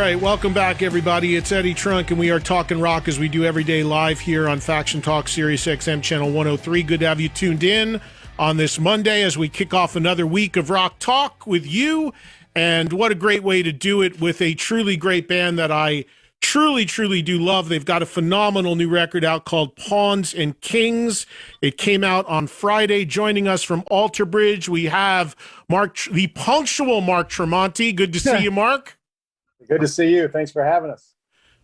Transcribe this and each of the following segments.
right, welcome back, everybody. It's Eddie Trunk, and we are talking rock as we do every day live here on Faction Talk SiriusXM Channel 103. Good to have you tuned in on this Monday as we kick off another week of rock talk with you. And what a great way to do it with a truly great band that I truly do love. They've got a phenomenal new record out called Pawns and Kings. It came out on Friday. Joining us from Alter Bridge, we have Mark, the punctual Mark Tremonti. Good to see you, Mark. Good to see you. Thanks for having us.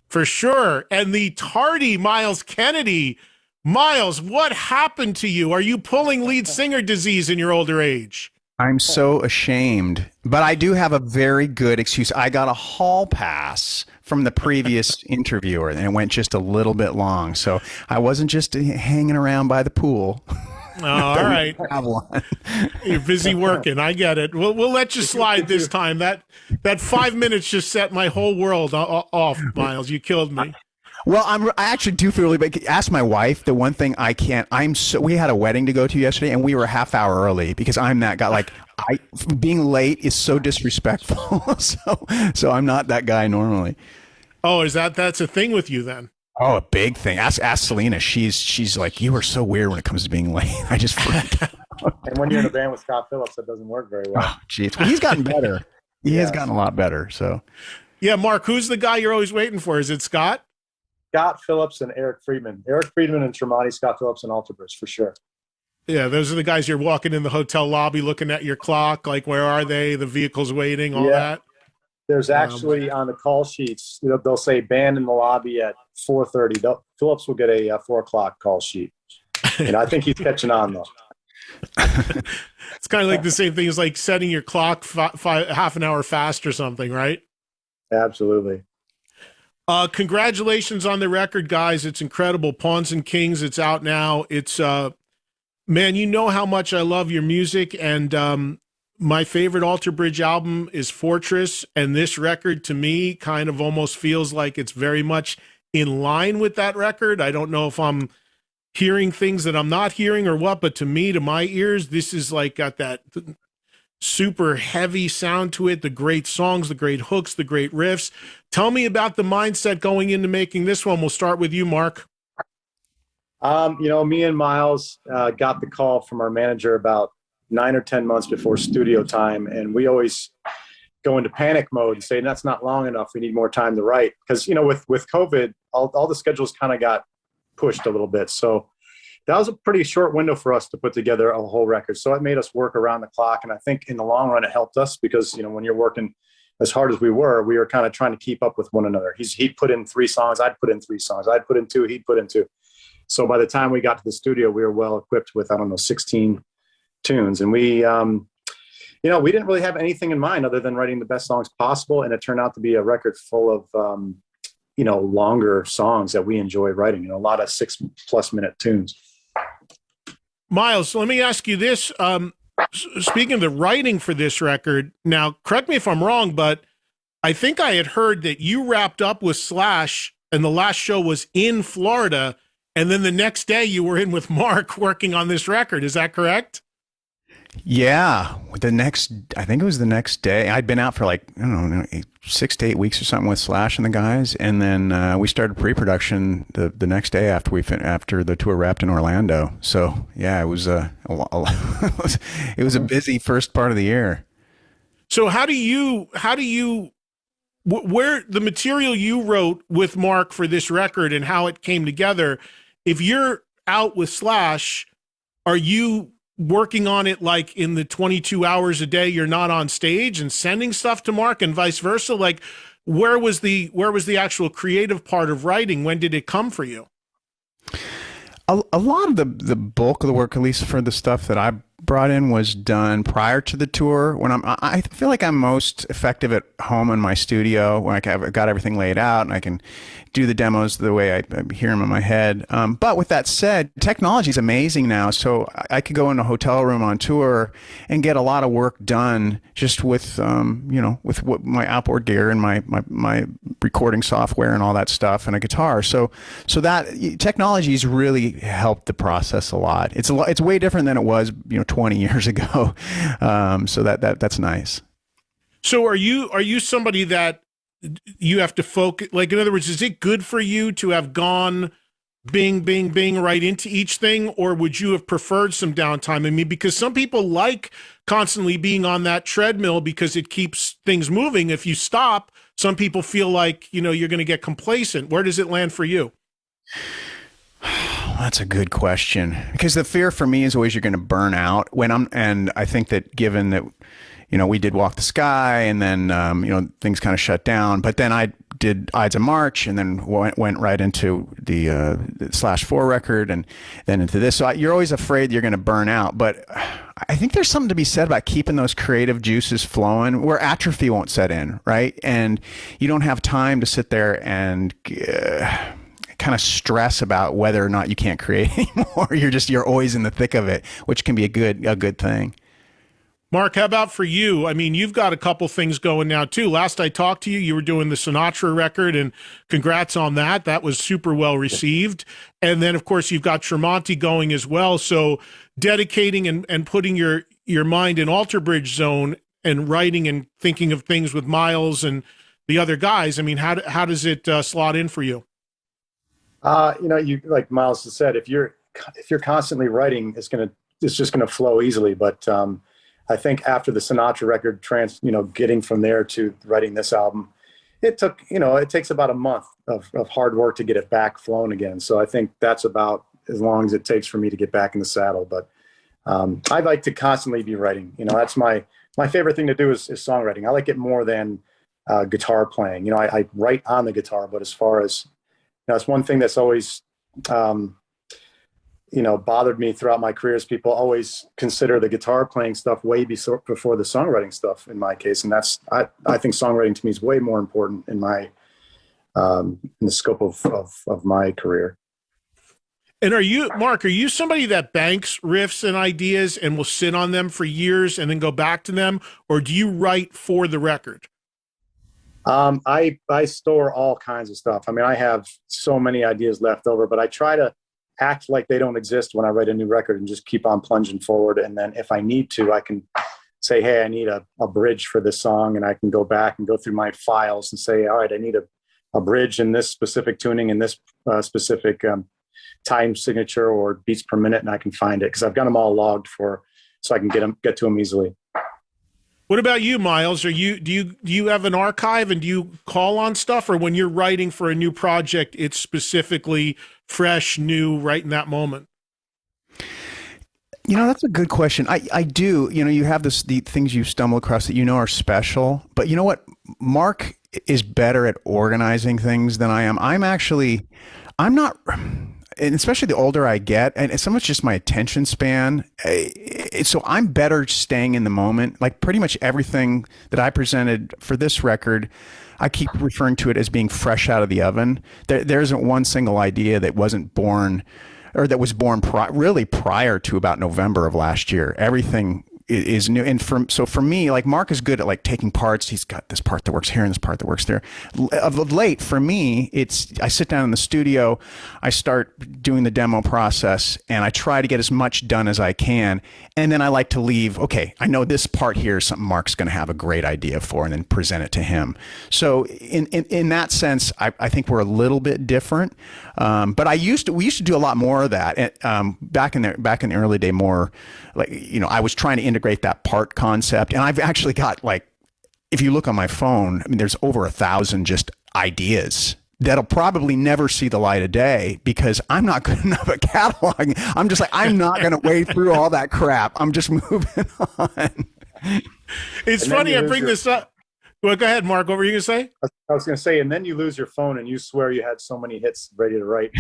For sure. And the tardy Miles Kennedy. Miles, what happened to you? Are you pulling lead singer disease in your older age? I'm so ashamed, but I do have a very good excuse. I got a hall pass from the previous interviewer, and it went just a little bit long. So I wasn't just hanging around by the pool. Oh, all right. You're busy working. I get it. We'll let you slide this time. That 5 minutes just set my whole world off, Miles. You killed me. Well, I actually do feel really bad. Ask my wife. The one thing I can't. We had a wedding to go to yesterday, and we were a half hour early because I'm that guy. Like, being late is so disrespectful. so I'm not that guy normally. Oh, that's a thing with you then? Oh, a big thing. Ask Selena. She's like, you are so weird when it comes to being late. I just freak out. And when you're in a band with Scott Phillips, that doesn't work very well. Oh, geez. Well, he's gotten better. He has gotten a lot better. So, yeah, Mark, who's the guy you're always waiting for? Is it Scott? Scott Phillips and Eric Friedman. Eric Friedman and Tremonti, Scott Phillips and Alter Bridge, for sure. Yeah, those are the guys you're walking in the hotel lobby looking at your clock, like, where are they? The vehicle's waiting, all that. There's actually on the call sheets, they'll say band in the lobby at 4:30. Phillips will get a 4 o'clock call sheet. And I think he's catching on, though. It's kind of like the same thing as like setting your clock half an hour fast or something, right? Absolutely. Congratulations on the record, guys. It's incredible. Pawns and Kings, it's out now. It's, man, you know how much I love your music, and my favorite Alter Bridge album is Fortress, and this record to me kind of almost feels like it's very much in line with that record. I don't know if I'm hearing things that I'm not hearing or what, but to me, to my ears, this is like got that super heavy sound to it, the great songs, the great hooks, the great riffs. Tell me about the mindset going into making this one. We'll start with you, Mark. Me and Miles got the call from our manager about 9 or 10 months before studio time, and we always go into panic mode and say that's not long enough, we need more time to write, because with COVID all the schedules kind of got pushed a little bit, so that was a pretty short window for us to put together a whole record. So it made us work around the clock, and I think in the long run it helped us, because when you're working as hard as we were kind of trying to keep up with one another. He'd put in 3 songs, I'd put in 3 songs, I'd put in 2, he'd put in 2. So by the time we got to the studio, we were well equipped with 16 tunes, and we didn't really have anything in mind other than writing the best songs possible, and it turned out to be a record full of longer songs that we enjoy writing, a lot of 6+ minute tunes. Miles, let me ask you this. Speaking of the writing for this record, now correct me if I'm wrong, but I think I had heard that you wrapped up with Slash and the last show was in Florida, and then the next day you were in with Mark working on this record. Is that correct? Yeah, I think it was the next day. I'd been out for 6 to 8 weeks or something with Slash and the guys, and then we started pre-production the next day after the tour wrapped in Orlando. So yeah, it was it was a busy first part of the year. So how do you where the material you wrote with Mark for this record and how it came together? If you're out with Slash, are you working on it like in the 22 hours a day you're not on stage and sending stuff to Mark, and vice versa? Like, where was the actual creative part of writing? When did it come for you? A lot of the bulk of the work, at least for the stuff that I brought in, was done prior to the tour. When I feel like I'm most effective at home in my studio, when I've got everything laid out and I can do the demos the way I hear them in my head. But with that said, technology is amazing now, so I could go in a hotel room on tour and get a lot of work done just with with my outboard gear and my recording software and all that stuff and a guitar. So that technology's really helped the process a lot. It's way different than it was 20 years ago. So that's nice. So are you somebody that you have to focus, like, in other words, is it good for you to have gone bing, bing, bing right into each thing, or would you have preferred some downtime? I mean, because some people like constantly being on that treadmill because it keeps things moving. If you stop, some people feel like, you know, you're going to get complacent. Where does it land for you? That's a good question, because the fear for me is always you're going to burn out and I think that given that, you know, we did Walk the Sky and then, you know, things kind of shut down, but then I did Ides of March and then went right into the /4 record and then into this. So you're always afraid you're going to burn out, but I think there's something to be said about keeping those creative juices flowing where atrophy won't set in, right? And you don't have time to sit there and kind of stress about whether or not you can't create anymore. You're always in the thick of it, which can be a good thing. Mark, how about for you? I mean, you've got a couple things going now too. Last I talked to you, you were doing the Sinatra record, and congrats on that. That was super well received. And then, of course, you've got Tremonti going as well. So dedicating and putting your mind in Alter Bridge zone and writing and thinking of things with Miles and the other guys. I mean, how does it slot in for you? You know, you, like Miles has said, if you're constantly writing, it's just gonna flow easily. But I think after the Sinatra record, getting from there to writing this album, it takes about a month of hard work to get it back flowing again. So I think that's about as long as it takes for me to get back in the saddle. But I like to constantly be writing. You know, that's my favorite thing to do is songwriting. I like it more than guitar playing. You know, I write on the guitar, but as far as, you know, it's one thing that's always, bothered me throughout my career is people always consider the guitar playing stuff way before the songwriting stuff in my case. And that's, I think songwriting to me is way more important in my, in the scope of my career. And Mark, are you somebody that banks riffs and ideas and will sit on them for years and then go back to them? Or do you write for the record? I store all kinds of stuff. I mean, I have so many ideas left over, but I try to act like they don't exist when I write a new record and just keep on plunging forward. And then if I need to, I can say, hey, I need a bridge for this song. And I can go back and go through my files and say, all right, I need a bridge in this specific tuning in this specific time signature or beats per minute. And I can find it because I've got them all logged so I can get to them easily. What about you, Miles? Do you have an archive and do you call on stuff, or when you're writing for a new project, it's specifically fresh, new, right in that moment? You know, that's a good question. I do. You know, you have the things you stumble across that you know are special, but you know what? Mark is better at organizing things than I am. I'm not, and especially the older I get, and it's so much just my attention span. So I'm better staying in the moment. Like pretty much everything that I presented for this record, I keep referring to it as being fresh out of the oven. There isn't one single idea that wasn't born, or that was born really prior to about November of last year. Everything is new. And so for me, like Mark is good at like taking parts. He's got this part that works here and this part that works there. Of late, for me, I sit down in the studio, I start doing the demo process, and I try to get as much done as I can. And then I like to leave, okay, I know this part here is something Mark's going to have a great idea for, and then present it to him. So in that sense, I think we're a little bit different. But we used to do a lot more of that. Back in the early day, more like, you know, I was trying to integrate that part concept. And I've actually got, like, if you look on my phone, I mean, there's over 1,000 just ideas that'll probably never see the light of day because I'm not good enough at cataloging. I'm just like, I'm not going to wade through all that crap. I'm just moving on. It's funny I bring this up. Well, go ahead, Mark. What were you going to say? I was going to say, and then you lose your phone and you swear you had so many hits ready to write,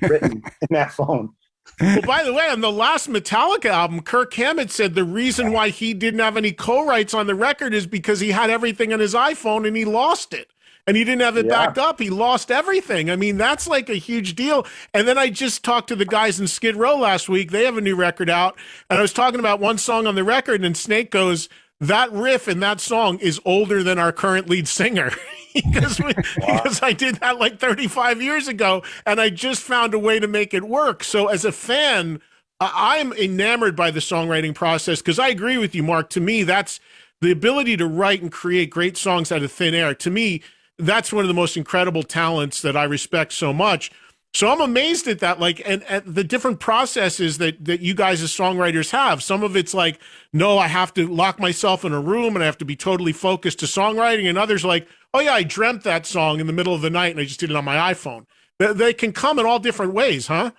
written in that phone. Well, by the way, on the last Metallica album, Kirk Hammett said the reason why he didn't have any co-writes on the record is because he had everything on his iPhone and he lost it. And he didn't have it backed up. He lost everything. I mean, that's like a huge deal. And then I just talked to the guys in Skid Row last week. They have a new record out. And I was talking about one song on the record, and Snake goes, that riff in that song is older than our current lead singer. because I did that like 35 years ago, and I just found a way to make it work. So as a fan, I'm enamored by the songwriting process because I agree with you, Mark. To me, that's the ability to write and create great songs out of thin air. To me, that's one of the most incredible talents that I respect so much. So I'm amazed at that, like, and at the different processes that you guys as songwriters have. Some of it's like, no, I have to lock myself in a room and I have to be totally focused to songwriting. And others like, oh yeah, I dreamt that song in the middle of the night and I just did it on my iPhone. They can come in all different ways, huh?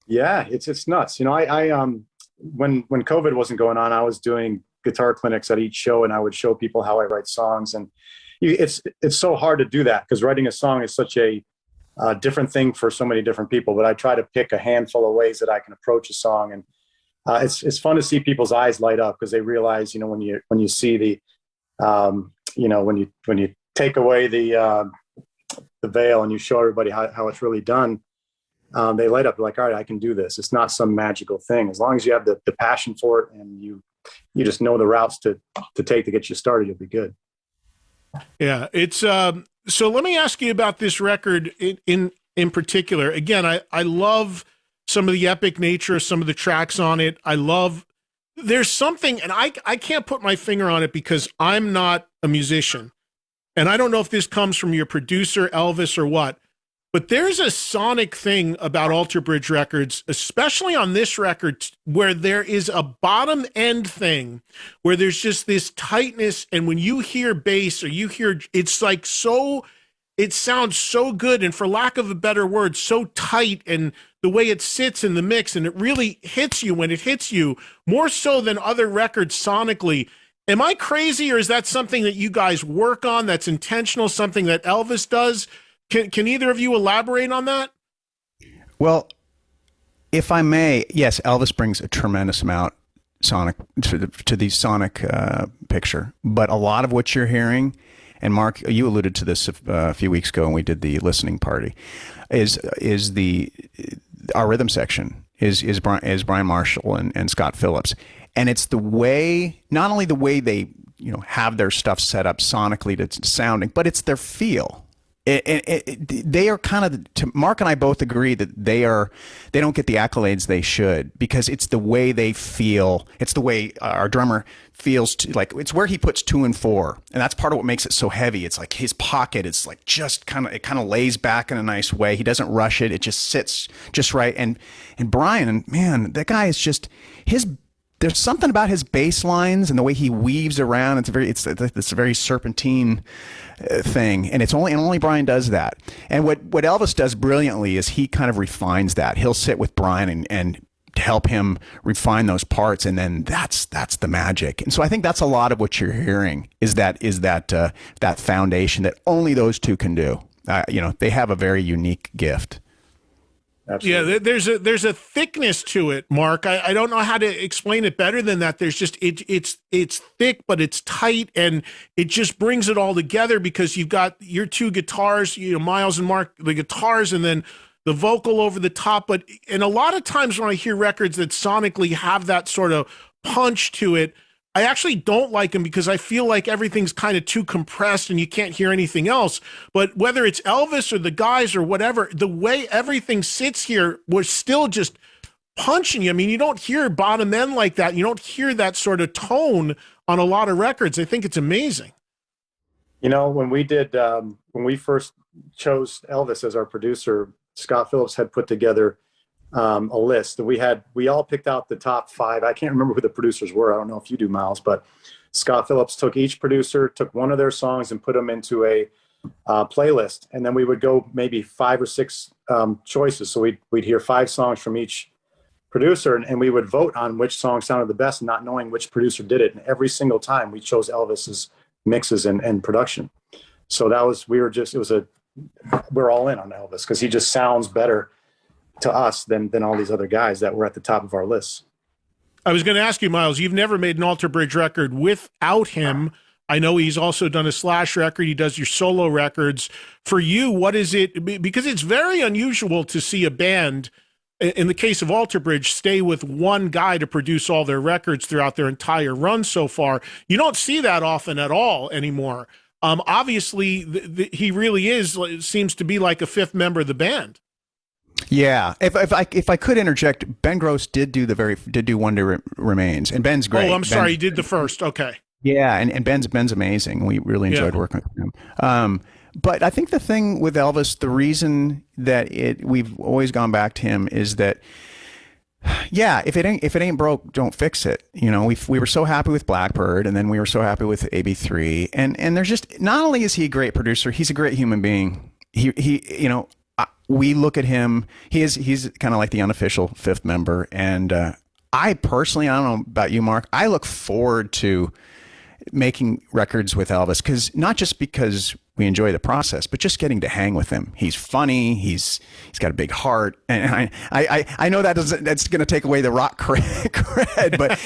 Yeah, it's nuts. You know, I when COVID wasn't going on, I was doing guitar clinics at each show, and I would show people how I write songs. And it's so hard to do that because writing a song is such a different thing for so many different people. But I try to pick a handful of ways that I can approach a song, and it's fun to see people's eyes light up because they realize, you know, when you see the, you know, when you take away the veil and you show everybody how it's really done. They light up. They're like, all right, I can do this. It's not some magical thing. As long as you have the passion for it and you just know the routes to take to get you started, you'll be good. Yeah, it's so let me ask you about this record in particular. Again, I love some of the epic nature of some of the tracks on it. There's something, and I can't put my finger on it because I'm not a musician. And I don't know if this comes from your producer, Elvis, or what. But there's a sonic thing about Alter Bridge records, especially on this record, where there is a bottom end thing where there's just this tightness. And when you hear bass or you hear, it's like it sounds so good. And for lack of a better word, so tight, and the way it sits in the mix, and it really hits you when it hits you more so than other records sonically. Am I crazy, or is that something that you guys work on that's intentional, something that Elvis does? Can either of you elaborate on that? Well, if I may, yes, Elvis brings a tremendous amount sonic to the sonic picture. But a lot of what you're hearing, and Mark, you alluded to this a few weeks ago when we did the listening party, is our rhythm section is Brian Marshall and Scott Phillips, and it's the way, not only the way they have their stuff set up sonically to sounding, but it's their feel. They are kind of, Mark and I both agree that they don't get the accolades they should, because it's the way they feel. It's the way our drummer feels, like it's where he puts 2 and 4. And that's part of what makes it so heavy. It's like his pocket, it's like just it kind of lays back in a nice way. He doesn't rush it. It just sits just right. And Brian, man, that guy is just, there's something about his bass lines and the way he weaves around. It's a very serpentine thing, and only Brian does that. And what Elvis does brilliantly is he kind of refines that. He'll sit with Brian and help him refine those parts, and then that's the magic. And so I think that's a lot of what you're hearing is that foundation that only those two can do. They have a very unique gift. Absolutely. Yeah, there's a thickness to it, Mark. I don't know how to explain it better than that. There's just it's thick, but it's tight, and it just brings it all together because you've got your 2 guitars, Miles and Mark, the guitars, and then the vocal over the top. And a lot of times when I hear records that sonically have that sort of punch to it, I actually don't like them because I feel like everything's kind of too compressed and you can't hear anything else. But whether it's Elvis or the guys or whatever, the way everything sits here was still just punching you. I mean, you don't hear bottom end like that. You don't hear that sort of tone on a lot of records. I think it's amazing. When we first chose Elvis as our producer, Scott Phillips had put together a list that we all picked out the top 5. I can't remember who the producers were. I don't know if you do, Miles, but Scott Phillips took each producer, took one of their songs and put them into a playlist. And then we would go maybe 5 or 6 choices. So we'd hear 5 songs from each producer, and we would vote on which song sounded the best, not knowing which producer did it. And every single time we chose Elvis's mixes and production. So we're all in on Elvis because he just sounds better to us than all these other guys that were at the top of our list. I was going to ask you, Miles, you've never made an Alter Bridge record without him. I know he's also done a Slash record. He does your solo records. For you, what is it? Because it's very unusual to see a band, in the case of Alter Bridge, stay with one guy to produce all their records throughout their entire run so far. You don't see that often at all anymore. Obviously, he really seems to be like a 5th member of the band. Yeah, if I could interject, Ben Gross did do Wonder Remains, and Ben's great. Oh, I'm sorry, he did the first. Okay. Yeah, and Ben's amazing. We really enjoyed working with him. But I think the thing with Elvis, the reason that we've always gone back to him is that, yeah, if it ain't broke, don't fix it. You know, we were so happy with Blackbird, and then we were so happy with AB3, and there's just, not only is he a great producer, he's a great human being. You know, we look at him, he's kind of like the unofficial fifth member, and I personally, I don't know about you, Mark, I look forward to making records with Elvis, not just because we enjoy the process, but just getting to hang with him. He's funny. He's got a big heart, and I know that's going to take away the rock cred, but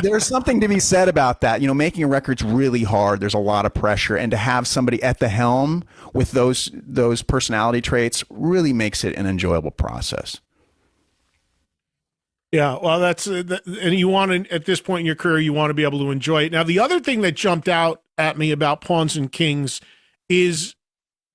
there's something to be said about that. You know, making a record's really hard. There's a lot of pressure, and to have somebody at the helm with those personality traits really makes it an enjoyable process. Yeah, well, that's and you want to, at this point in your career, you want to be able to enjoy it. Now, the other thing that jumped out at me about Pawns and Kings is,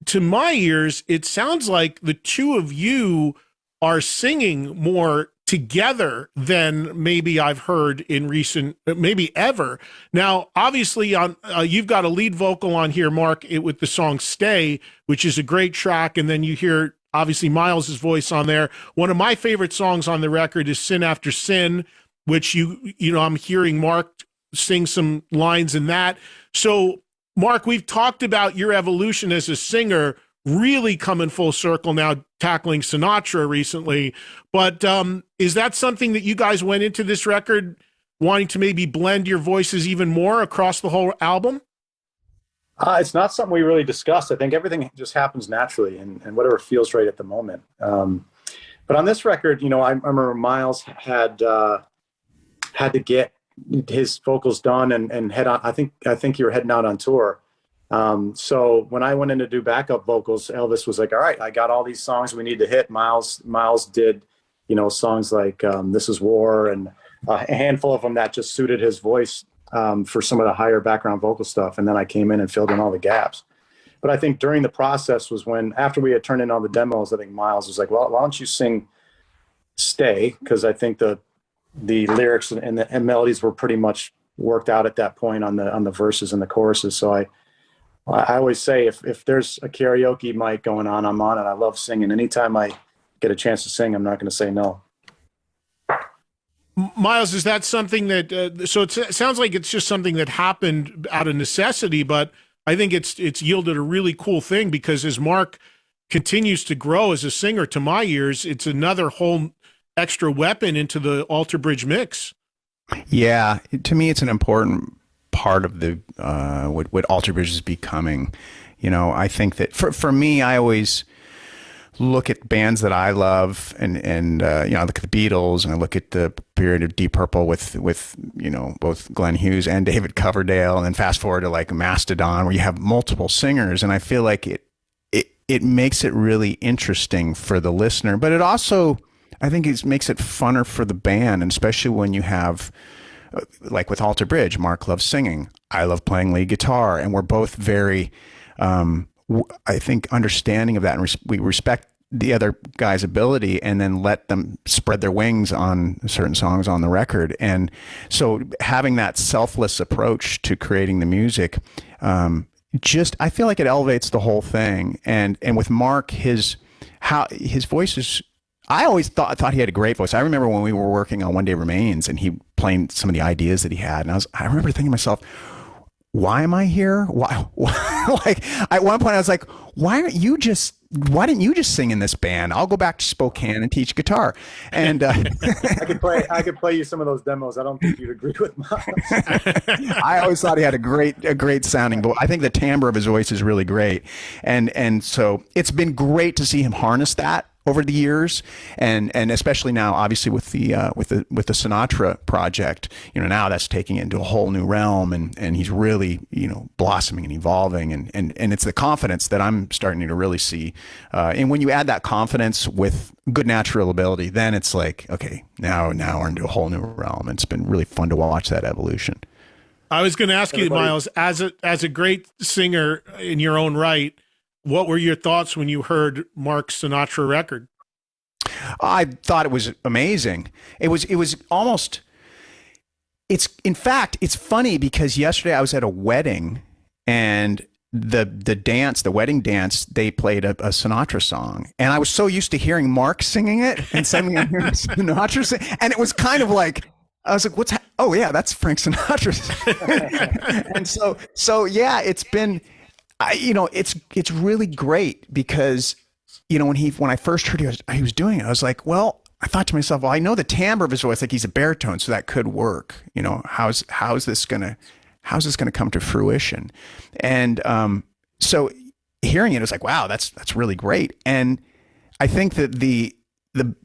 to my ears, it sounds like the two of you are singing more together than maybe I've heard in recent, maybe ever. Now, obviously, on you've got a lead vocal on here, Mark, with the song "Stay," which is a great track, and then you hear, obviously, Miles's voice on there. One of my favorite songs on the record is "Sin After Sin," which you know, I'm hearing Mark sing some lines in that. So, Mark, we've talked about your evolution as a singer, really coming full circle now, tackling Sinatra recently. But is that something that you guys went into this record wanting to maybe blend your voices even more across the whole album? It's not something we really discussed. I think everything just happens naturally and whatever feels right at the moment. But on this record, you know, I remember Miles had to get his vocals done and head on. I think you were heading out on tour. So when I went in to do backup vocals, Elvis was like, "All right, I got all these songs we need to hit." Miles did, you know, songs like "This Is War" and a handful of them that just suited his voice for some of the higher background vocal stuff. And then I came in and filled in all the gaps. But I think during the process was when, after we had turned in all the demos, I think Miles was like, "Well, why don't you sing Stay?" Because I think the lyrics and the melodies were pretty much worked out at that point on the verses and the choruses. So I always say, if there's a karaoke mic going on, I'm on it. I love singing. Anytime I get a chance to sing, I'm not going to say no. Miles, is that something that, so it sounds like it's just something that happened out of necessity, but I think it's yielded a really cool thing, because as Mark continues to grow as a singer, to my ears, it's another whole extra weapon into the Alter Bridge mix. Yeah, to me, it's an important part of the what Alter Bridge is becoming. You know, I think that for me, I always look at bands that I love, and you know, I look at the Beatles, and I look at the period of Deep Purple with you know, both Glenn Hughes and David Coverdale, and then fast forward to like Mastodon, where you have multiple singers, and I feel like it makes it really interesting for the listener, but it also, I think, it makes it funner for the band, and especially when you have, like with Alter Bridge, Mark loves singing, I love playing lead guitar, and we're both very, I think, understanding of that, and we respect the other guy's ability, and then let them spread their wings on certain songs on the record. And so having that selfless approach to creating the music, I feel like it elevates the whole thing. And with Mark, his voice is, I always thought he had a great voice. I remember when we were working on One Day Remains, and he playing some of the ideas that he had, and I remember thinking to myself, why am I here? Why? Like, at one point I was like, why didn't you just sing in this band? I'll go back to Spokane and teach guitar. And I could play you some of those demos. I don't think you'd agree with Miles. I always thought he had a great sounding voice. I think the timbre of his voice is really great. And so it's been great to see him harness that over the years, and especially now, obviously, with the Sinatra project, you know, now that's taking it into a whole new realm, and he's really, you know, blossoming and evolving, and it's the confidence that I'm starting to really see, and when you add that confidence with good natural ability, then it's like, okay, now we're into a whole new realm, and it's been really fun to watch that evolution. I was going to ask you, Miles, as a great singer in your own right, what were your thoughts when you heard Mark's Sinatra record? I thought it was amazing. It was almost, in fact, it's funny because yesterday I was at a wedding, and the wedding dance, they played a Sinatra song, and I was so used to hearing Mark singing it, and suddenly I'm hearing Sinatra sing, and it was kind of like, I was like, oh yeah, that's Frank Sinatra. And so yeah, it's been, it's really great because, when I first heard he was doing it, I was like, well, I thought to myself, well, I know the timbre of his voice, like he's a baritone, so that could work. How's this gonna come to fruition? And so hearing it was like, wow, that's really great. And I think that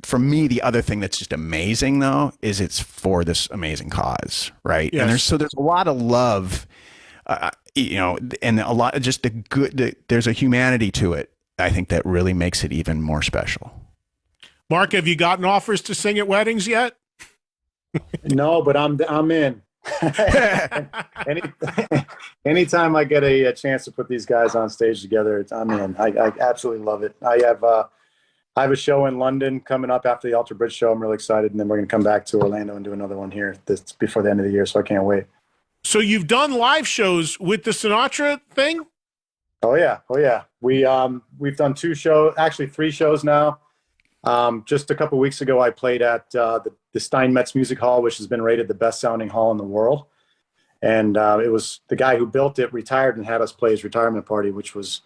for me, the other thing that's just amazing though is it's for this amazing cause, right? Yes. And there's a lot of love, and a lot of just the good. There's a humanity to it, I think, that really makes it even more special. Mark, have you gotten offers to sing at weddings yet? No, but I'm in. Anytime I get a chance to put these guys on stage together, I'm in. I absolutely love it. I have a show in London coming up after the Alter Bridge show. I'm really excited, and then we're going to come back to Orlando and do another one here before the end of the year. So I can't wait. So you've done live shows with the Sinatra thing? Oh yeah. We've done 2 shows, actually 3 shows now. Just a couple of weeks ago, I played at the Steinmetz Music Hall, which has been rated the best sounding hall in the world. And it was the guy who built it retired and had us play his retirement party, which was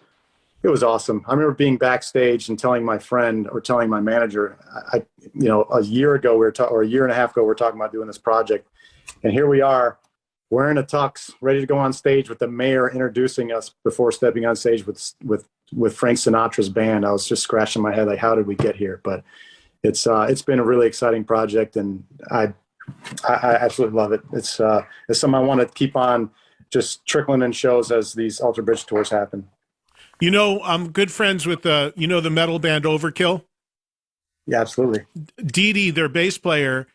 awesome. I remember being backstage and telling my friend or telling my manager, a year ago or a year and a half ago, we were talking about doing this project, and here we are, wearing a tux, ready to go on stage with the mayor introducing us before stepping on stage with Frank Sinatra's band. I was just scratching my head, like, how did we get here? But it's been a really exciting project, and I absolutely love it. It's something I want to keep on just trickling in shows as these Alter Bridge tours happen. I'm good friends with the metal band Overkill. Yeah, absolutely. Dee Dee, their bass player,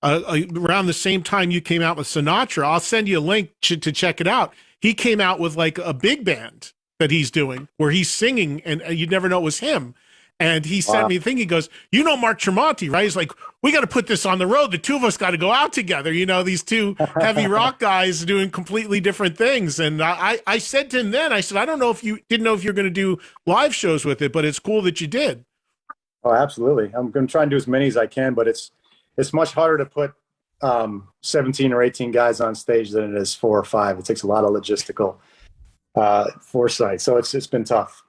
around the same time you came out with Sinatra, I'll send you a link to check it out. He came out with like a big band that he's doing where he's singing, and you'd never know it was him. And he sent me a thing. He goes, Mark Tremonti, right? He's like, we got to put this on the road. The two of us got to go out together. These two heavy rock guys doing completely different things. And I said to him then, I said, I don't know if you didn't know if you're going to do live shows with it, but it's cool that you did. Oh, absolutely. I'm going to try and do as many as I can, but it's much harder to put 17 or 18 guys on stage than it is 4 or 5. It takes a lot of logistical foresight. So it's been tough.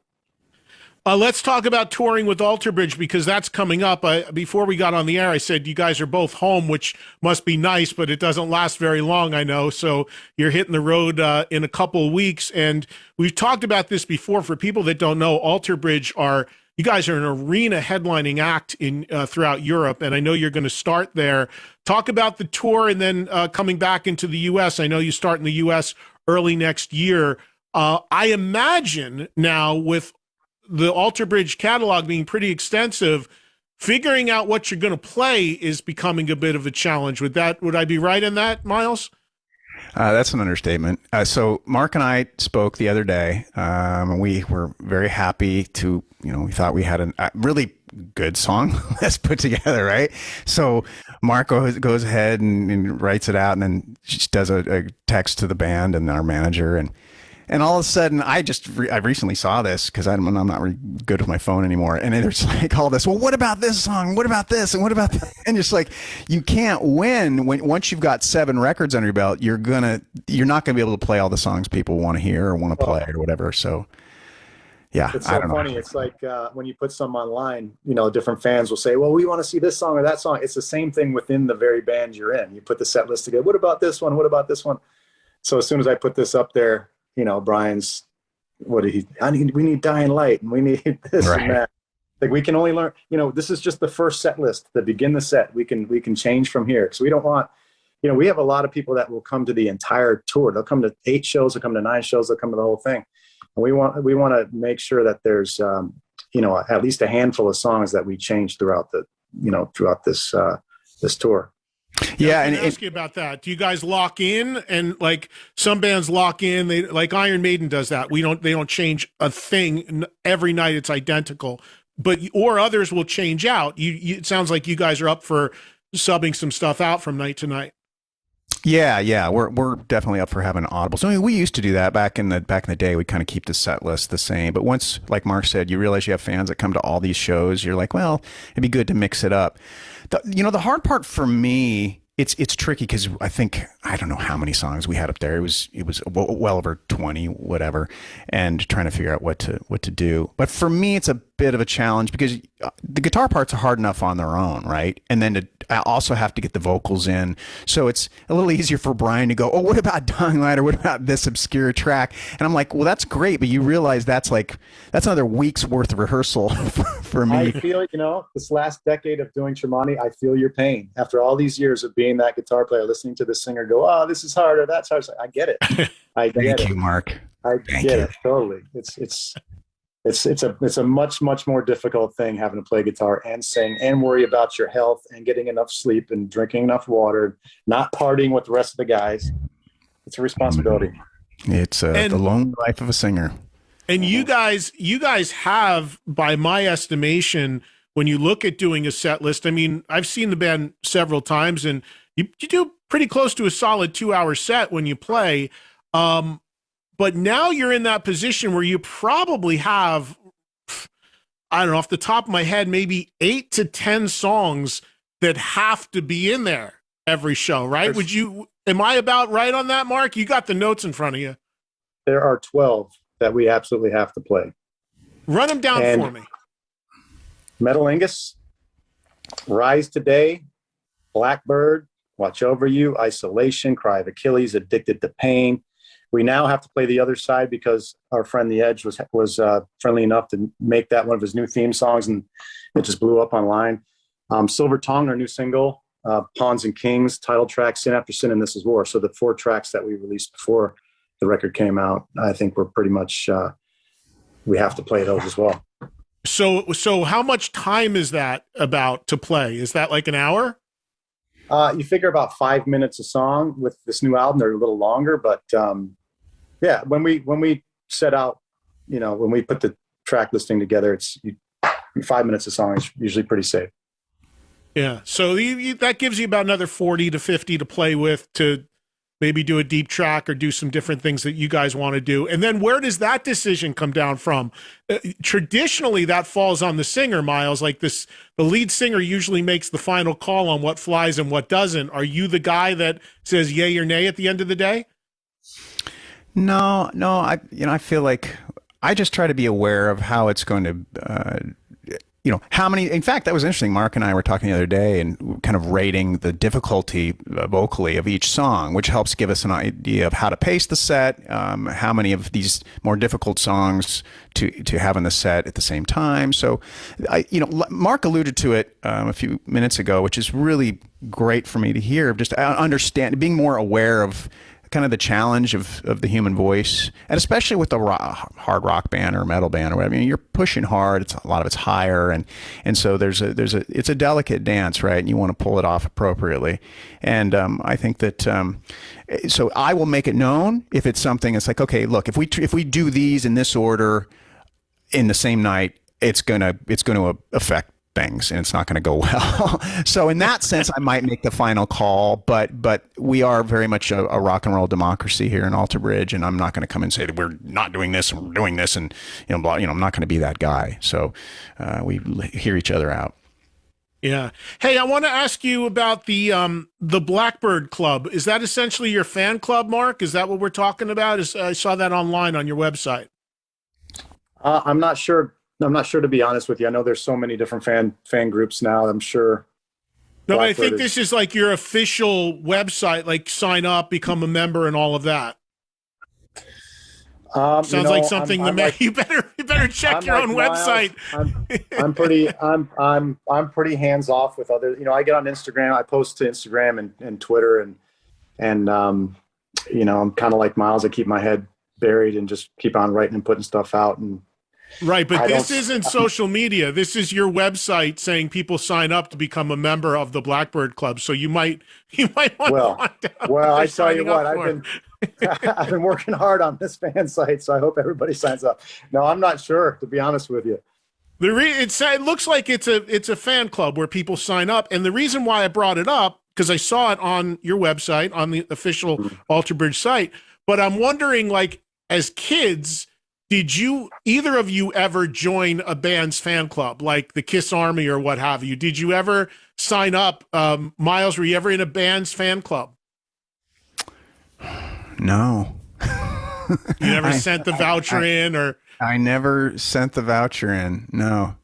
Let's talk about touring with Alter Bridge, because that's coming up. Before we got on the air, I said you guys are both home, which must be nice, but it doesn't last very long, I know. So you're hitting the road in a couple of weeks. And we've talked about this before. For people that don't know, Alter Bridge you guys are an arena headlining act throughout Europe, and I know you're going to start there. Talk about the tour and then coming back into the U.S. I know you start in the U.S. early next year. I imagine now, with the Alter Bridge catalog being pretty extensive, figuring out what you're going to play is becoming a bit of a challenge. Would I be right in that, Miles? That's an understatement. So Mark and I spoke the other day. We were very happy to, we thought we had a really good song list put together, right? So Mark goes ahead and writes it out, and then just does a text to the band and our manager, and all of a sudden, I recently saw this because I'm not really good with my phone anymore. And there's like all this, well, what about this song? What about this? And what about that? And just like, you can't win once you've got 7 records under your belt. You're not gonna be able to play all the songs people want to hear or want to play or whatever. So yeah, it's so funny. It's like when you put some online, different fans will say, well, we want to see this song or that song. It's the same thing within the very band you're in. You put the set list together. What about this one? What about this one? So as soon as I put this up there, Brian's, we need Dying Light, and we need this and that. Like, we can only learn, this is just the first set list to begin the set. We can change from here. So we don't want, we have a lot of people that will come to the entire tour. They'll come to 8 shows, they'll come to 9 shows, they'll come to the whole thing. And we want to make sure that there's, at least a handful of songs that we change throughout this tour. Yeah, and ask you about that. Do you guys lock in? And like some bands lock in, they like Iron Maiden does that. They don't change a thing every night. It's identical, or others will change out. It sounds like you guys are up for subbing some stuff out from night to night. Yeah. We're definitely up for having audible. So I mean, we used to do that back in the day. We kind of keep the set list the same. But once, like Mark said, you realize you have fans that come to all these shows. You're like, well, it'd be good to mix it up. The hard part for me, it's tricky because I don't know how many songs we had up there. It was well over 20, whatever, and trying to figure out what to do. But for me, it's a bit of a challenge because the guitar parts are hard enough on their own, right? And then I also have to get the vocals in, so it's a little easier for Brian to go, oh, what about Dying Light, or what about this obscure track? And I'm like, well, that's great, but you realize that's another week's worth of rehearsal for me. I feel, this last decade of doing Tremonti, I feel your pain. After all these years of being that guitar player, listening to the singer go, oh, this is hard, or that's hard. I get it. Thank you, Mark. I get it totally. It's a much more difficult thing having to play guitar and sing and worry about your health and getting enough sleep and drinking enough water, not partying with the rest of the guys. It's a responsibility. It's the lone life of a singer. And you guys have, by my estimation, when you look at doing a set list, I mean, I've seen the band several times, and you do pretty close to a solid 2-hour set when you play. But now you're in that position where you probably have, I don't know, off the top of my head, maybe 8 to 10 songs that have to be in there every show, right? Am I about right on that, Mark? You got the notes in front of you. There are 12 that we absolutely have to play. Run them down for me. Metalingus, Rise Today, Blackbird, Watch Over You, Isolation, Cry of Achilles, Addicted to Pain. We now have to play the other side because our friend The Edge was friendly enough to make that one of his new theme songs, and it just blew up online. Silver Tongue, our new single, Pawns and Kings, title track, Sin After Sin, and This Is War. So the 4 tracks that we released before the record came out, I think we're pretty much, we have to play those as well. So how much time is that about to play? Is that like an hour? You figure about 5 minutes a song. With this new album, they're a little longer, but yeah, when we set out, when we put the track listing together, it's 5 minutes a song is usually pretty safe. Yeah. So that gives you about another 40 to 50 to play with, to maybe do a deep track or do some different things that you guys want to do. And then where does that decision come down from? Traditionally, that falls on the singer, Miles. Like the lead singer usually makes the final call on what flies and what doesn't. Are you the guy that says yay or nay at the end of the day? No. I feel like I just try to be aware of how it's going to, how many, in fact, that was interesting. Mark and I were talking the other day and kind of rating the difficulty vocally of each song, which helps give us an idea of how to pace the set, how many of these more difficult songs to have in the set at the same time. So, Mark alluded to it a few minutes ago, which is really great for me to hear, just understand, being more aware of kind of the challenge of the human voice, and especially with the hard rock band or metal band or whatever. I mean, you're pushing hard. A lot of it's higher, and so it's a delicate dance, right? And you want to pull it off appropriately. And I think that so I will make it known if it's something. It's like, okay, look, if we do these in this order in the same night, it's gonna affect things, and it's not going to go well. So in that sense, I might make the final call, but we are very much a rock and roll democracy here in Alter Bridge, and I'm not going to come and say that we're not doing this and we're doing this, and I'm not going to be that guy. So we hear each other out. Yeah. Hey, I want to ask you about the Blackbird Club. Is that essentially your fan club, Mark? Is that what we're talking about? I saw that online on your website. I'm not sure. I'm not sure, to be honest with you. I know there's so many different fan groups now. I'm sure. No, but I think this is like your official website, like sign up, become a member, and all of that. Sounds like something you better check your own website. I'm pretty hands off with other. I get on Instagram. I post to Instagram and Twitter, and I'm kind of like Miles. I keep my head buried and just keep on writing and putting stuff out. And right, but this isn't social media. This is your website saying people sign up to become a member of the Blackbird Club. So you might want to. Well, I tell you what, I've been working hard on this fan site, so I hope everybody signs up. No, I'm not sure, to be honest with you. It looks like it's a fan club where people sign up, and the reason why I brought it up, because I saw it on your website, on the official Alter Bridge site. But I'm wondering, like, as kids, did either of you ever join a band's fan club, like the Kiss Army or what have you? Did you ever sign up? Miles, were you ever in a band's fan club? No. You never sent the voucher in, or? I never sent the voucher in. No.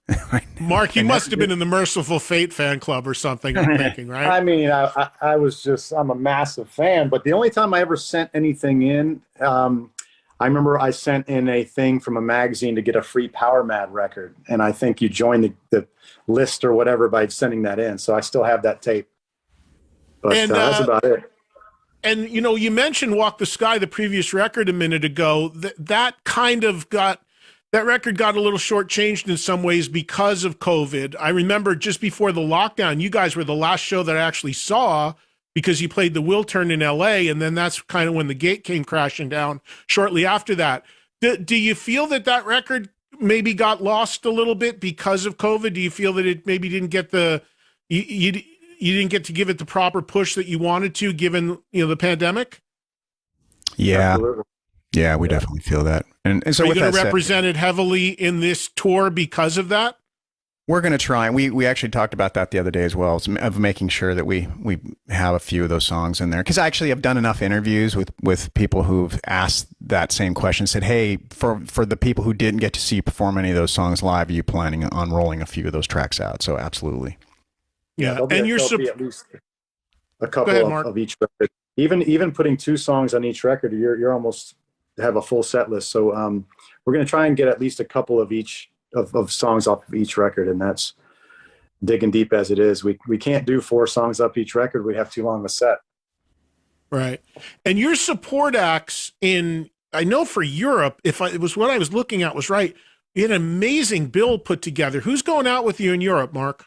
Mark, you must have been in the Merciful Fate fan club or something, I'm thinking, right? I mean, I'm a massive fan, but the only time I ever sent anything in, I remember I sent in a thing from a magazine to get a free Power Mad record. And I think you joined the list or whatever by sending that in. So I still have that tape. But that's about it. And, you know, you mentioned Walk the Sky, the previous record, a minute ago. That record got a little shortchanged in some ways because of COVID. I remember just before the lockdown, you guys were the last show that I actually saw because you played the Will Turn in LA, and then that's kind of when the gate came crashing down shortly after that. Do you feel that record maybe got lost a little bit because of COVID? Do you feel that it maybe didn't get you didn't get to give it the proper push that you wanted to, given, you know, the pandemic? Yeah. Absolutely. Yeah, we definitely feel that. And so are you with going to that represent it heavily in this tour because of that? We're going to try. We actually talked about that the other day as well, of making sure that we have a few of those songs in there. Because I actually have done enough interviews with people who've asked that same question, said, hey, for the people who didn't get to see you perform any of those songs live, are you planning on rolling a few of those tracks out? So absolutely. Yeah, there'll be at least a couple of each record. Even putting 2 songs on each record, you're almost have a full set list. So we're going to try and get at least a couple of each of songs off of each record, and that's digging deep as it is. We can't do 4 songs up each record. We have too long a set. Right. And your support acts I know for Europe, it was what I was looking at was right, you had an amazing bill put together. Who's going out with you in Europe, Mark?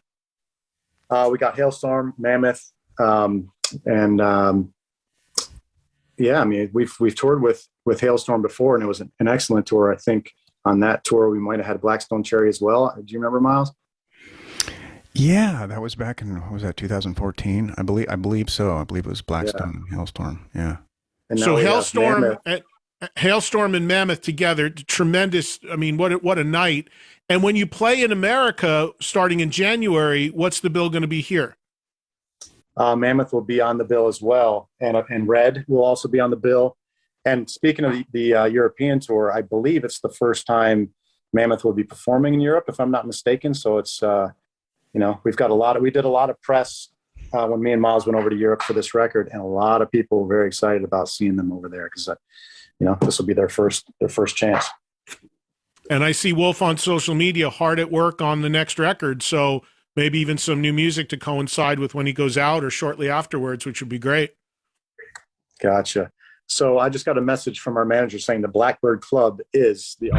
We got Hailstorm, Mammoth, yeah, I mean, we've toured with Hailstorm before, and it was an excellent tour. I think on that tour we might have had Blackstone Cherry as well. Do you remember, Miles? Yeah, that was back in, what was that, 2014? I believe so. I believe it was Blackstone and Hailstorm. Yeah. And so Hailstorm and Mammoth together, tremendous. I mean, what a night. And when you play in America starting in January, what's the bill going to be here? Mammoth will be on the bill as well, and Red will also be on the bill. And speaking of the European tour, I believe it's the first time Mammoth will be performing in Europe, if I'm not mistaken. So it's we did a lot of press when me and Miles went over to Europe for this record, and a lot of people were very excited about seeing them over there because this will be their first chance. And I see Wolf on social media hard at work on the next record, so maybe even some new music to coincide with when he goes out or shortly afterwards, which would be great. Gotcha. So I just got a message from our manager saying the Blackbird Club is the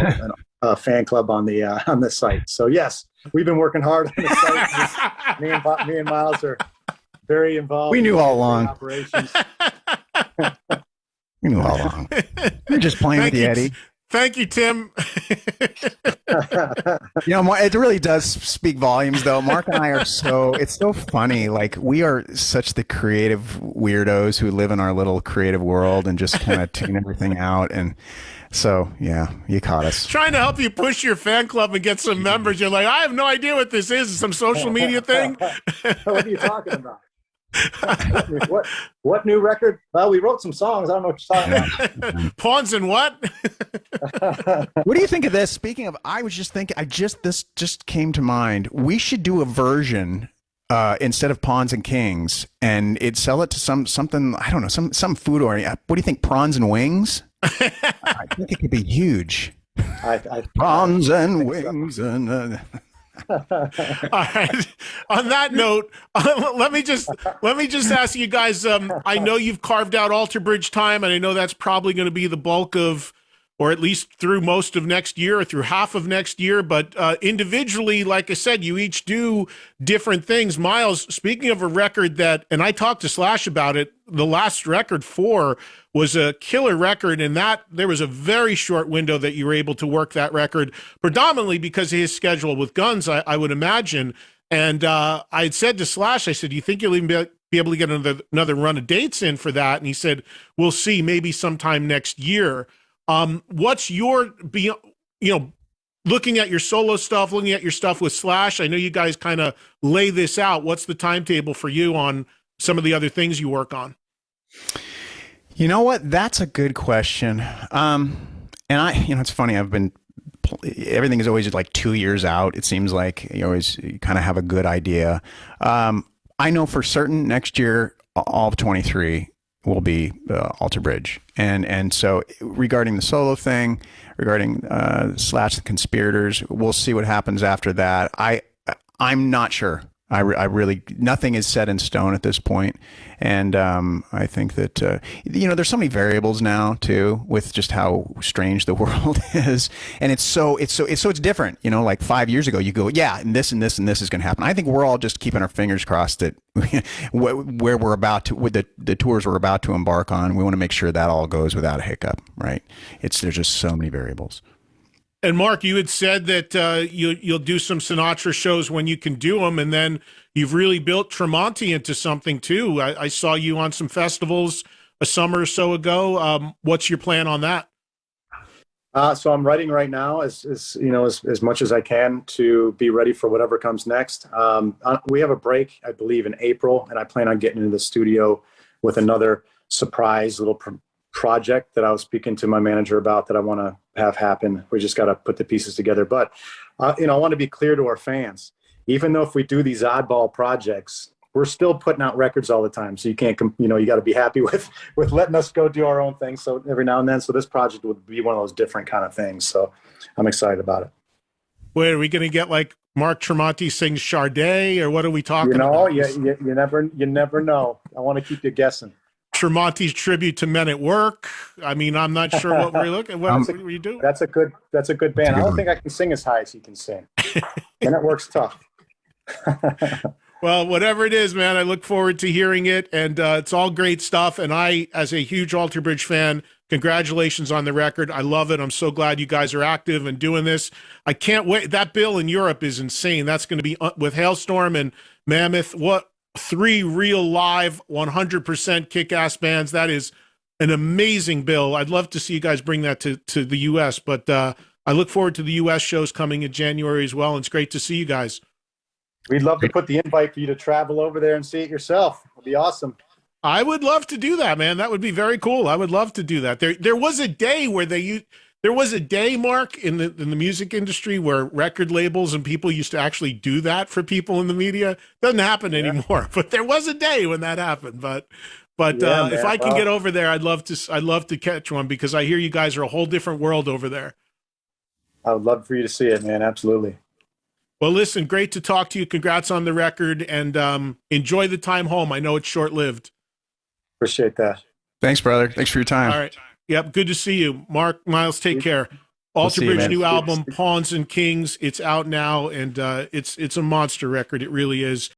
fan club on the site. So yes, we've been working hard on the site. me and Miles are very involved. We knew all along. Operations. We knew all along. We're just playing with you, Eddie. Thank you, Tim. It really does speak volumes, though. Mark and I are it's so funny. Like, we are such the creative weirdos who live in our little creative world and just kind of tune everything out. And so, yeah, you caught us. Trying to help you push your fan club and get some members. You're like, I have no idea what this is. Some social media thing? What are you talking about? What new record? Well, we wrote some songs. I don't know what you're talking about. Pawns and what? What do you think of this? Speaking of, I was just thinking, this just came to mind. We should do a version instead of Pawns and Kings, and sell it to something, I don't know, some food or what do you think? Prawns and wings? I think it could be huge. Prawns and wings and. All right. On that note, let me just ask you guys. I know you've carved out Alter Bridge time, and I know that's probably going to be the bulk of, or at least through most of next year, or through half of next year. But individually, like I said, you each do different things. Miles, speaking of a record and I talked to Slash about it. The last record, 4, was a killer record, and that there was a very short window that you were able to work that record, predominantly because of his schedule with Guns, I would imagine. And I had said to Slash, I said, "Do you think you'll even be able to get another run of dates in for that. And he said, we'll see, maybe sometime next year. What's your, looking at your solo stuff, looking at your stuff with Slash? I know you guys kind of lay this out. What's the timetable for you on some of the other things you work on? You know what? That's a good question. And it's funny. Everything is always like 2 years out. It seems like you kind of have a good idea. I know for certain next year, all of 23 will be Alter Bridge. And so regarding the solo thing, regarding Slash the Conspirators, we'll see what happens after that. I'm not sure. I really, nothing is set in stone at this point. And I think that, there's so many variables now too, with just how strange the world is. And it's different, like 5 years ago, you go, yeah, and this and this and this is going to happen. I think we're all just keeping our fingers crossed that where we're about to, with the tours we're about to embark on, we want to make sure that all goes without a hiccup, right? There's just so many variables. And Mark, you had said that you'll do some Sinatra shows when you can do them, and then you've really built Tremonti into something too. I saw you on some festivals a summer or so ago. What's your plan on that? So I'm writing right now as much as I can to be ready for whatever comes next. We have a break, I believe, in April, and I plan on getting into the studio with another surprise little project that I was speaking to my manager about that I want to have happen. We just got to put the pieces together. But, I want to be clear to our fans, even though if we do these oddball projects, we're still putting out records all the time. So you can't, you got to be happy with letting us go do our own thing. So every now and then, so this project would be one of those different kind of things. So I'm excited about it. Wait, are we going to get like Mark Tremonti sings Sade, or what are we talking about? You never know. I want to keep you guessing. Tremonti's tribute to Men at Work. I mean, I'm not sure what we're looking. What were you doing? That's a good band. I don't think I can sing as high as he can sing. Men at Work's tough. Well, whatever it is, man, I look forward to hearing it, and it's all great stuff. And I, as a huge Alter Bridge fan, congratulations on the record. I love it. I'm so glad you guys are active and doing this. I can't wait. That bill in Europe is insane. That's going to be with Hailstorm and Mammoth. What? 3 real live 100% kick-ass bands. That is an amazing bill. I'd love to see you guys bring that to the U.S., but I look forward to the U.S. shows coming in January as well, and it's great to see you guys. We'd love to put the invite for you to travel over there and see it yourself. It'd be awesome. I would love to do that, man. That would be very cool. I would love to do that. There was a day where there was a day, Mark, in the music industry where record labels and people used to actually do that for people in the media. Doesn't happen anymore, but there was a day when that happened. But if I can get over there, I'd love to catch one, because I hear you guys are a whole different world over there. I would love for you to see it, man. Absolutely. Well, listen, great to talk to you. Congrats on the record, and enjoy the time home. I know it's short-lived. Appreciate that. Thanks, brother. Thanks for your time. All right. Yep, good to see you. Mark, Miles, take care. Alter Bridge new album, Pawns and Kings. It's out now, and it's a monster record. It really is.